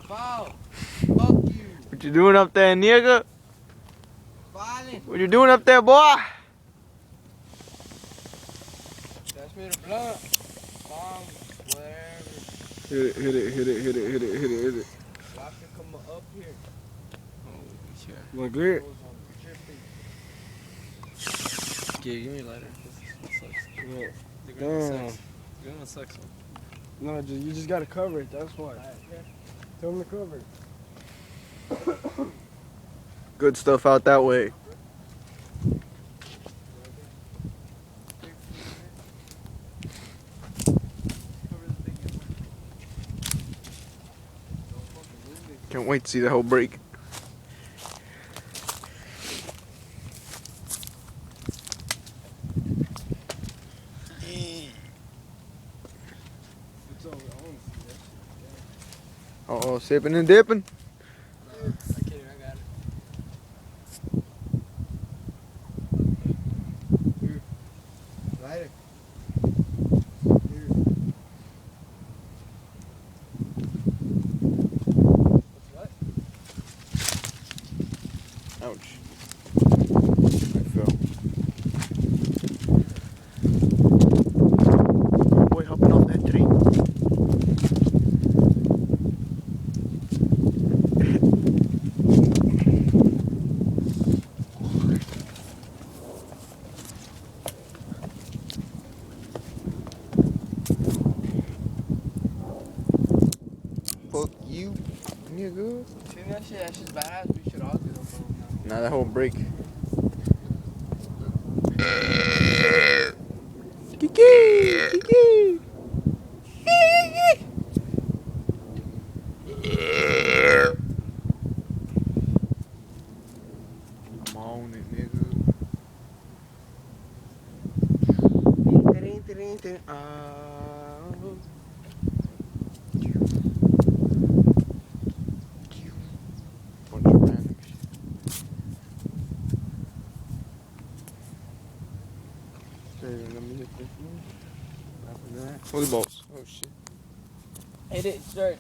Foul. Fuck you. What you doing up there, nigga? Violent. What you doing up there, boy? That's me the blunt. Bomb. Whatever. Hit it, hit it, hit it, hit it, hit it, hit it, hit it. Y'all can come up here. Holy shit. Goes Good. on dripping. Yeah, give me a lighter. This sucks. Yeah. The green one sucks. The green one sucks. No, you just gotta cover it. That's why. Tell him to cover it. Good stuff out that way. Can't wait to see the whole break. Uh-oh, sipping and dipping. I can't, I got it. Here. Lighter. Here. What? Ouch. I fell. Boy hopping off that tree. Fuck you, nigga. See that shit? That shit's badass. We should all do those now. Now that whole break. Kiki! Kiki! I'm on it, nigga. Bunch of random shit. Okay, let me hit this one. After that. Holy balls. Oh shit. Hit it straight.